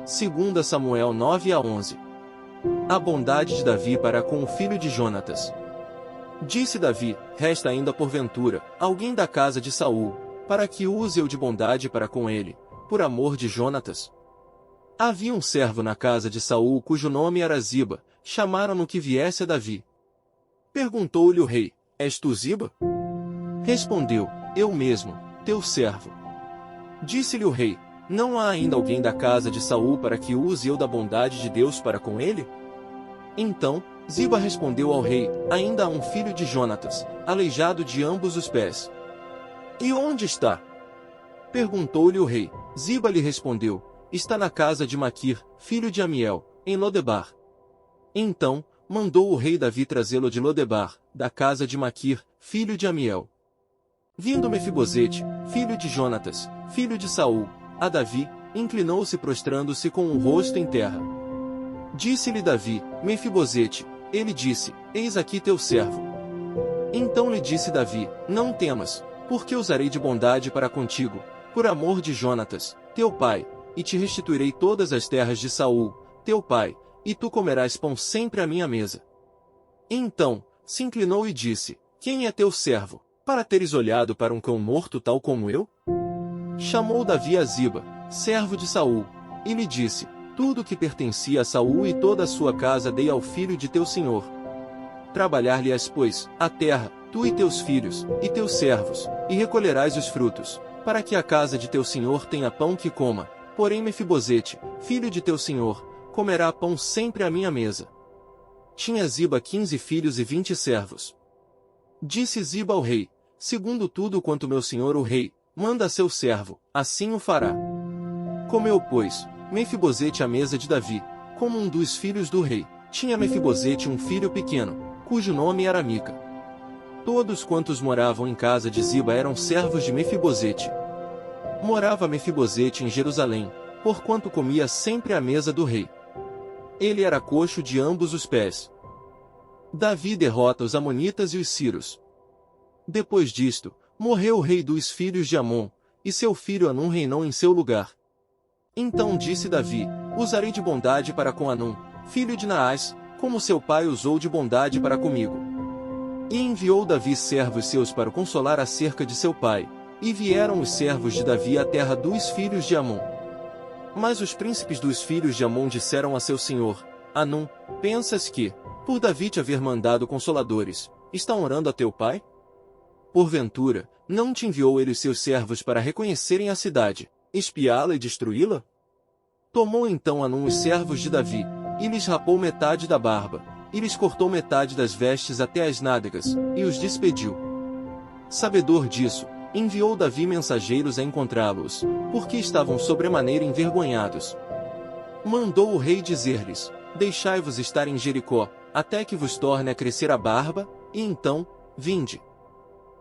2 Samuel 9-11. A bondade de Davi para com o filho de Jonatas. Disse Davi: resta ainda porventura alguém da casa de Saul, para que use eu de bondade para com ele, por amor de Jonatas? Havia um servo na casa de Saul cujo nome era Ziba, chamaram-no que viesse a Davi. Perguntou-lhe o rei: és tu Ziba? Respondeu: eu mesmo, teu servo. Disse-lhe o rei: não há ainda alguém da casa de Saul para que use eu da bondade de Deus para com ele? Então, Ziba respondeu ao rei: ainda há um filho de Jonatas, aleijado de ambos os pés. E onde está? Perguntou-lhe o rei. Ziba lhe respondeu: está na casa de Maquir, filho de Amiel, em Lodebar. Então, mandou o rei Davi trazê-lo de Lodebar, da casa de Maquir, filho de Amiel. Vindo Mefibosete, filho de Jonatas, filho de Saul, a Davi, inclinou-se prostrando-se com o rosto em terra. Disse-lhe Davi: Mefibosete. Ele disse: eis aqui teu servo. Então lhe disse Davi: não temas, porque usarei de bondade para contigo, por amor de Jonatas, teu pai, e te restituirei todas as terras de Saul, teu pai, e tu comerás pão sempre à minha mesa. Então, se inclinou e disse: quem é teu servo, para teres olhado para um cão morto tal como eu? Chamou Davi a Ziba, servo de Saul, e lhe disse: tudo que pertencia a Saul e toda a sua casa dei ao filho de teu senhor. Trabalhar-lhe-ás, pois, a terra, tu e teus filhos, e teus servos, e recolherás os frutos, para que a casa de teu senhor tenha pão que coma. Porém Mefibosete, filho de teu senhor, comerá pão sempre à minha mesa. Tinha Ziba 15 filhos e 20 servos. Disse Ziba ao rei: segundo tudo quanto meu senhor o rei manda a seu servo, assim o fará. Comeu, pois, Mefibosete à mesa de Davi, como um dos filhos do rei. Tinha Mefibosete um filho pequeno, cujo nome era Mica. Todos quantos moravam em casa de Ziba eram servos de Mefibosete. Morava Mefibosete em Jerusalém, porquanto comia sempre à mesa do rei. Ele era coxo de ambos os pés. Davi derrota os amonitas e os sírios. Depois disto, morreu o rei dos filhos de Amon, e seu filho Anum reinou em seu lugar. Então disse Davi: usarei de bondade para com Anum, filho de Naás, como seu pai usou de bondade para comigo. E enviou Davi servos seus para o consolar acerca de seu pai, e vieram os servos de Davi à terra dos filhos de Amon. Mas os príncipes dos filhos de Amon disseram a seu senhor, Anum: pensas que, por Davi te haver mandado consoladores, estão orando a teu pai? Porventura, não te enviou ele os seus servos para reconhecerem a cidade, espiá-la e destruí-la? Tomou então Anum os servos de Davi, e lhes rapou metade da barba, e lhes cortou metade das vestes até as nádegas, e os despediu. Sabedor disso, enviou Davi mensageiros a encontrá-los, porque estavam sobremaneira envergonhados. Mandou o rei dizer-lhes: deixai-vos estar em Jericó, até que vos torne a crescer a barba, e então, vinde.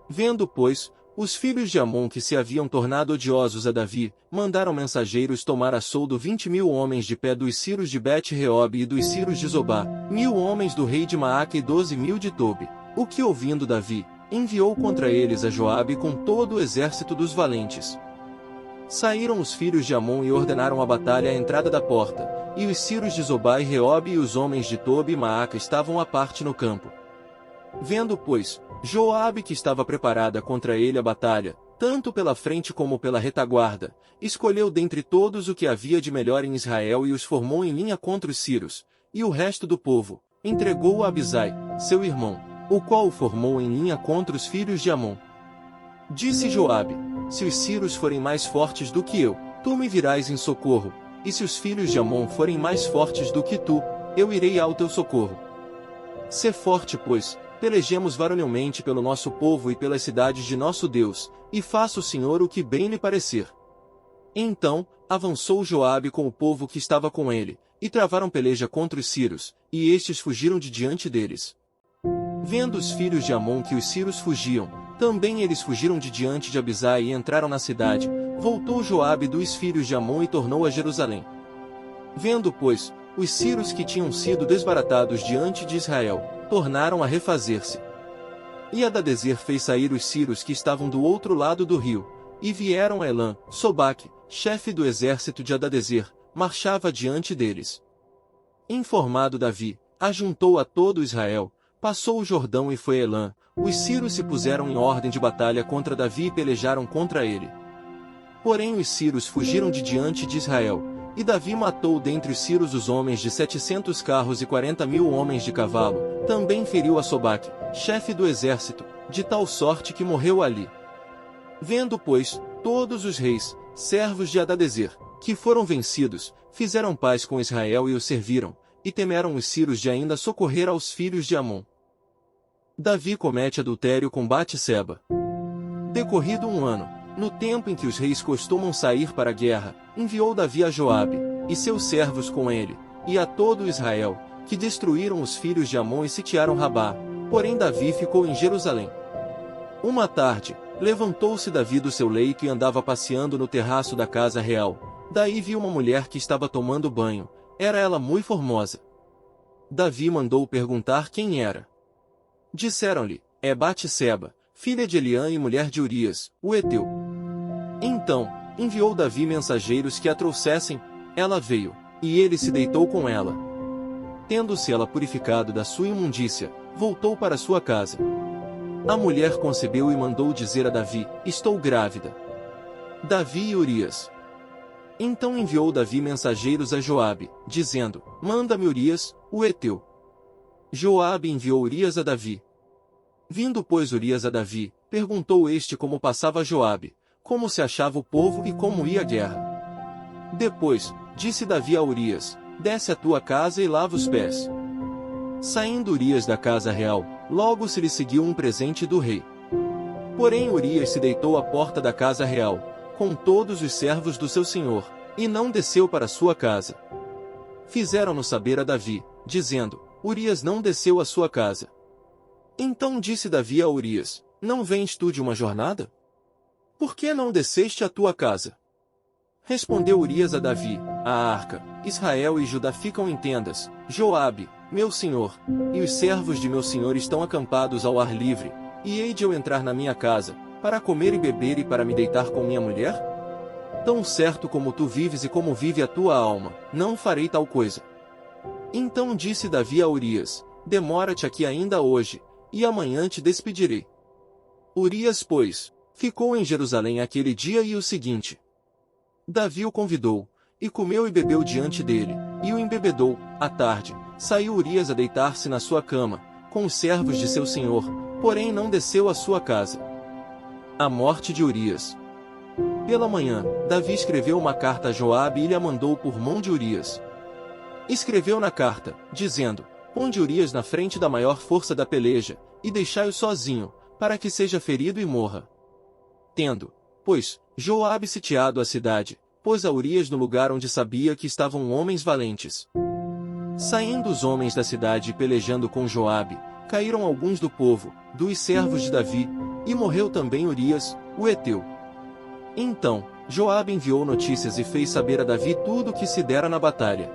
Vendo, pois, os filhos de Amon que se haviam tornado odiosos a Davi, mandaram mensageiros tomar a soldo 20.000 homens de pé dos ciros de Bet-Reob e dos ciros de Zobá, 1.000 homens do rei de Maaca e 12.000 de Tobi, o que ouvindo Davi, enviou contra eles a Joabe com todo o exército dos valentes. Saíram os filhos de Amon e ordenaram a batalha à entrada da porta, e os ciros de Zobá e Reob e os homens de Tobi e Maaca estavam à parte no campo. Vendo, pois, Joabe que estava preparada contra ele a batalha, tanto pela frente como pela retaguarda, escolheu dentre todos o que havia de melhor em Israel e os formou em linha contra os ciros, e o resto do povo entregou-o a Abisai, seu irmão, o qual o formou em linha contra os filhos de Amon. Disse Joabe: se os ciros forem mais fortes do que eu, tu me virás em socorro, e se os filhos de Amon forem mais fortes do que tu, eu irei ao teu socorro. Sê forte, pois, pelejemos varonilmente pelo nosso povo e pelas cidades de nosso Deus, e faça o Senhor o que bem lhe parecer. Então, avançou Joabe com o povo que estava com ele, e travaram peleja contra os ciros, e estes fugiram de diante deles. Vendo os filhos de Amon que os ciros fugiam, também eles fugiram de diante de Abisai e entraram na cidade. Voltou Joabe dos filhos de Amon e tornou a Jerusalém. Vendo, pois, os ciros que tinham sido desbaratados diante de Israel, tornaram a refazer-se. E Hadadezer fez sair os ciros que estavam do outro lado do rio, e vieram a Elã. Sobaque, chefe do exército de Hadadezer, marchava diante deles. Informado Davi, ajuntou a todo Israel, passou o Jordão e foi a Elã. Os sírios se puseram em ordem de batalha contra Davi e pelejaram contra ele. Porém os sírios fugiram de diante de Israel, e Davi matou dentre os sírios os homens de 700 carros e 40.000 homens de cavalo. Também feriu a Sobaque, chefe do exército, de tal sorte que morreu ali. Vendo, pois, todos os reis, servos de Hadadezer, que foram vencidos, fizeram paz com Israel e o serviram, e temeram os sírios de ainda socorrer aos filhos de Amon. Davi comete adultério com Batseba. Decorrido um ano, no tempo em que os reis costumam sair para a guerra, enviou Davi a Joabe, e seus servos com ele, e a todo Israel, que destruíram os filhos de Amon e sitiaram Rabá. Porém Davi ficou em Jerusalém. Uma tarde, levantou-se Davi do seu leito e andava passeando no terraço da casa real. Daí viu uma mulher que estava tomando banho. Era ela muito formosa. Davi mandou perguntar quem era. Disseram-lhe, é Batseba, filha de Eliã e mulher de Urias, o heteu. Então, enviou Davi mensageiros que a trouxessem. Ela veio, e ele se deitou com ela. Tendo-se ela purificado da sua imundícia, voltou para sua casa. A mulher concebeu e mandou dizer a Davi, estou grávida. Davi e Urias. Então enviou Davi mensageiros a Joabe, dizendo, manda-me Urias, o heteu. Joabe enviou Urias a Davi. Vindo pois Urias a Davi, perguntou este como passava Joabe, como se achava o povo e como ia a guerra. Depois, disse Davi a Urias, desce à tua casa e lava os pés. Saindo Urias da casa real, logo se lhe seguiu um presente do rei. Porém Urias se deitou à porta da casa real, com todos os servos do seu senhor, e não desceu para sua casa. Fizeram-no saber a Davi, dizendo, Urias não desceu à sua casa. Então disse Davi a Urias, não vens tu de uma jornada? Por que não desceste à tua casa? Respondeu Urias a Davi, a arca, Israel e Judá ficam em tendas, Joabe, meu senhor, e os servos de meu senhor estão acampados ao ar livre, e hei de eu entrar na minha casa, para comer e beber e para me deitar com minha mulher? Tão certo como tu vives e como vive a tua alma, não farei tal coisa. Então disse Davi a Urias, demora-te aqui ainda hoje, e amanhã te despedirei. Urias, pois, ficou em Jerusalém aquele dia e o seguinte. Davi o convidou, e comeu e bebeu diante dele, e o embebedou. À tarde, saiu Urias a deitar-se na sua cama, com os servos de seu senhor, porém não desceu à sua casa. A morte de Urias. Pela manhã, Davi escreveu uma carta a Joabe e lhe a mandou por mão de Urias. Escreveu na carta, dizendo, ponde Urias na frente da maior força da peleja, e deixai-o sozinho, para que seja ferido e morra. Tendo, pois, Joabe sitiado a cidade, pôs a Urias no lugar onde sabia que estavam homens valentes. Saindo os homens da cidade e pelejando com Joabe, caíram alguns do povo, dos servos de Davi, e morreu também Urias, o heteu. Então, Joabe enviou notícias e fez saber a Davi tudo o que se dera na batalha.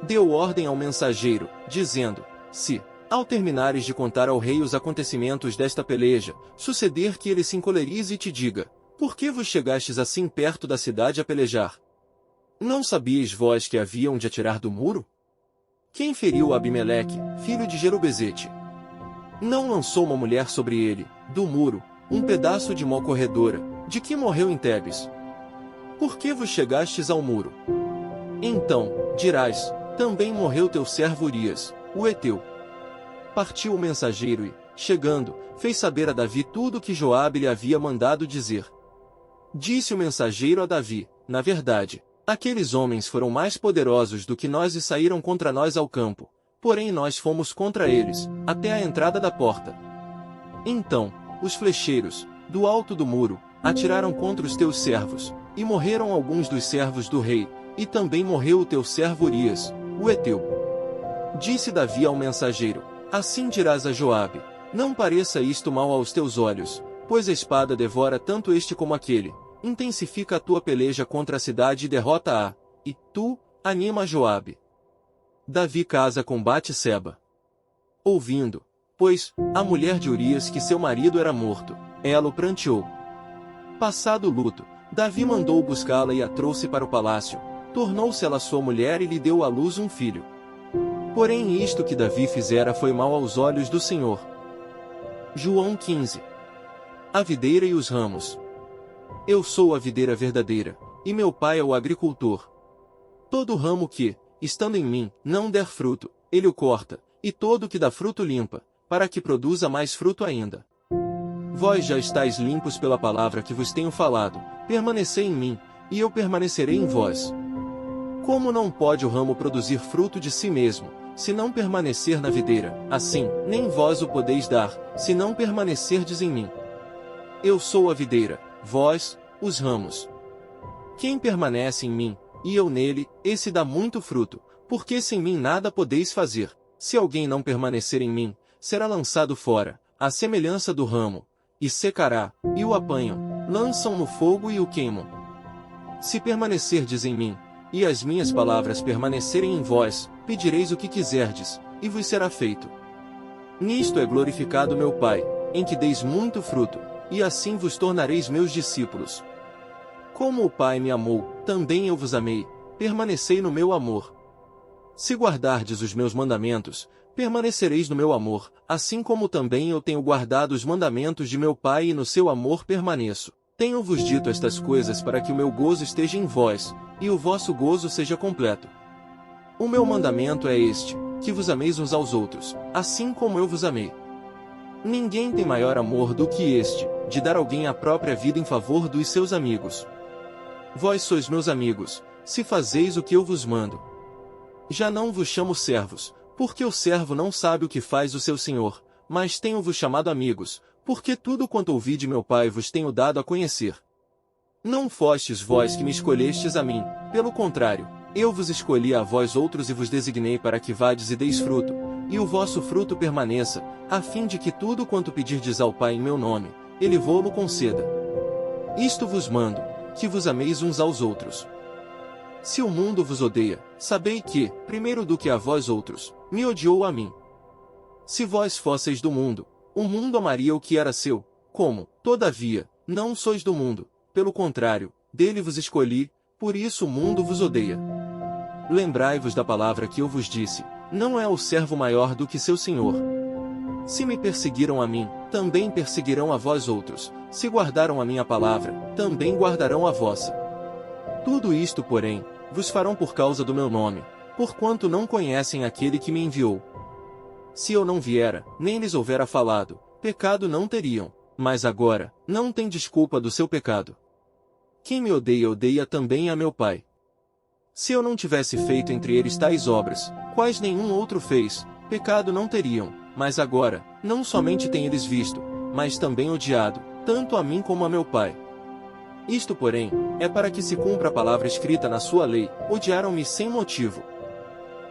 Deu ordem ao mensageiro, dizendo, se, ao terminares de contar ao rei os acontecimentos desta peleja, suceder que ele se encolerize e te diga, por que vos chegastes assim perto da cidade a pelejar? Não sabíeis vós que haviam de atirar do muro? Quem feriu Abimeleque, filho de Jerubezete? Não lançou uma mulher sobre ele, do muro, um pedaço de mó corredora, de que morreu em Tebes? Por que vos chegastes ao muro? Então, dirás, também morreu teu servo Urias, o heteu. Partiu o mensageiro e, chegando, fez saber a Davi tudo o que Joabe lhe havia mandado dizer. Disse o mensageiro a Davi, na verdade, aqueles homens foram mais poderosos do que nós e saíram contra nós ao campo, porém nós fomos contra eles, até a entrada da porta. Então, os flecheiros, do alto do muro, atiraram contra os teus servos, e morreram alguns dos servos do rei, e também morreu o teu servo Urias, o heteu. Disse Davi ao mensageiro, assim dirás a Joabe, não pareça isto mal aos teus olhos, pois a espada devora tanto este como aquele, intensifica a tua peleja contra a cidade e derrota-a, e, tu, anima a Joabe. Davi casa com Batseba. Ouvindo, pois, a mulher de Urias que seu marido era morto, ela o pranteou. Passado o luto, Davi mandou buscá-la e a trouxe para o palácio. Tornou-se ela sua mulher e lhe deu à luz um filho. Porém isto que Davi fizera foi mal aos olhos do Senhor. João 15. A videira e os ramos. Eu sou a videira verdadeira, e meu pai é o agricultor. Todo ramo que, estando em mim, não der fruto, ele o corta, e todo que dá fruto limpa, para que produza mais fruto ainda. Vós já estáis limpos pela palavra que vos tenho falado, permanecei em mim, e eu permanecerei em vós. Como não pode o ramo produzir fruto de si mesmo, se não permanecer na videira, assim, nem vós o podeis dar, se não permanecerdes em mim. Eu sou a videira, vós, os ramos. Quem permanece em mim, e eu nele, esse dá muito fruto, porque sem mim nada podeis fazer. Se alguém não permanecer em mim, será lançado fora, à semelhança do ramo, e secará, e o apanham, lançam no fogo e o queimam. Se permanecerdes em mim, e as minhas palavras permanecerem em vós, pedireis o que quiserdes, e vos será feito. Nisto é glorificado meu Pai, em que deis muito fruto, e assim vos tornareis meus discípulos. Como o Pai me amou, também eu vos amei, permanecei no meu amor. Se guardardes os meus mandamentos, permanecereis no meu amor, assim como também eu tenho guardado os mandamentos de meu Pai e no seu amor permaneço. Tenho-vos dito estas coisas para que o meu gozo esteja em vós, e o vosso gozo seja completo. O meu mandamento é este, que vos ameis uns aos outros, assim como eu vos amei. Ninguém tem maior amor do que este, de dar alguém a própria vida em favor dos seus amigos. Vós sois meus amigos, se fazeis o que eu vos mando. Já não vos chamo servos, porque o servo não sabe o que faz o seu senhor, mas tenho-vos chamado amigos, porque tudo quanto ouvi de meu Pai vos tenho dado a conhecer. Não fostes vós que me escolhestes a mim, pelo contrário, eu vos escolhi a vós outros e vos designei para que vades e deis fruto, e o vosso fruto permaneça, a fim de que tudo quanto pedirdes ao Pai em meu nome, ele vô-lo conceda. Isto vos mando, que vos ameis uns aos outros. Se o mundo vos odeia, sabei que, primeiro do que a vós outros, me odiou a mim. Se vós fosseis do mundo, o mundo amaria o que era seu, como, todavia, não sois do mundo, pelo contrário, dele vos escolhi, por isso o mundo vos odeia. Lembrai-vos da palavra que eu vos disse, não é o servo maior do que seu senhor. Se me perseguiram a mim, também perseguirão a vós outros, se guardaram a minha palavra, também guardarão a vossa. Tudo isto, porém, vos farão por causa do meu nome, porquanto não conhecem aquele que me enviou. Se eu não viera, nem lhes houvera falado, pecado não teriam, mas agora, não tem desculpa do seu pecado. Quem me odeia, odeia também a meu Pai. Se eu não tivesse feito entre eles tais obras, quais nenhum outro fez, pecado não teriam, mas agora, não somente têm eles visto, mas também odiado, tanto a mim como a meu Pai. Isto, porém, é para que se cumpra a palavra escrita na sua lei, odiaram-me sem motivo.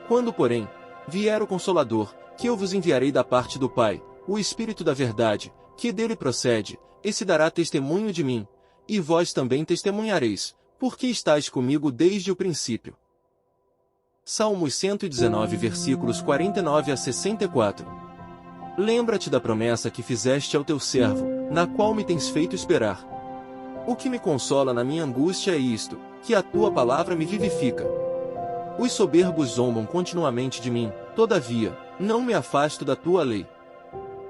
Quando, porém, vier o Consolador, que eu vos enviarei da parte do Pai, o Espírito da verdade, que dele procede, esse dará testemunho de mim, e vós também testemunhareis, porque estáis comigo desde o princípio. Salmos 119 versículos 49 a 64. Lembra-te da promessa que fizeste ao teu servo, na qual me tens feito esperar. O que me consola na minha angústia é isto, que a tua palavra me vivifica. Os soberbos zombam continuamente de mim, todavia, não me afasto da tua lei.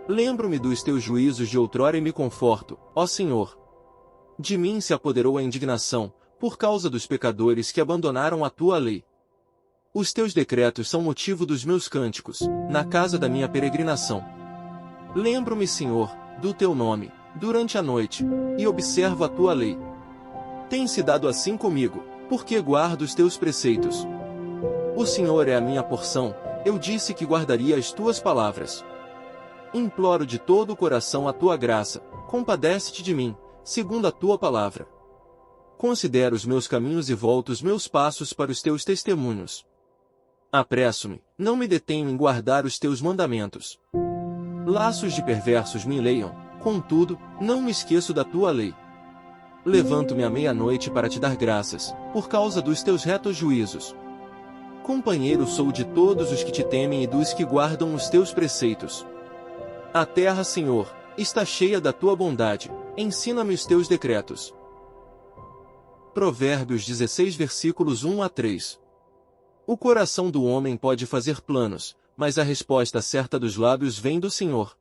Lembro-me dos teus juízos de outrora e me conforto, ó Senhor. De mim se apoderou a indignação, por causa dos pecadores que abandonaram a tua lei. Os teus decretos são motivo dos meus cânticos, na casa da minha peregrinação. Lembro-me, Senhor, do teu nome, durante a noite, e observo a tua lei. Tem-se dado assim comigo, porque guardo os teus preceitos. O Senhor é a minha porção, eu disse que guardaria as tuas palavras. Imploro de todo o coração a tua graça, compadece-te de mim, segundo a tua palavra. Considero os meus caminhos e volto os meus passos para os teus testemunhos. Apresso-me, não me detenho em guardar os teus mandamentos. Laços de perversos me enleiam, contudo, não me esqueço da tua lei. Levanto-me à meia-noite para te dar graças, por causa dos teus retos juízos. Companheiro sou de todos os que te temem e dos que guardam os teus preceitos. A terra, Senhor, está cheia da tua bondade. Ensina-me os teus decretos. Provérbios 16 versículos 1 a 3. O coração do homem pode fazer planos, mas a resposta certa dos lábios vem do Senhor.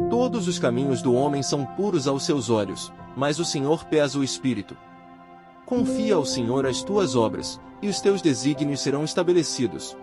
Todos os caminhos do homem são puros aos seus olhos, mas o Senhor pesa o espírito. Confia ao Senhor as tuas obras, e os teus desígnios serão estabelecidos.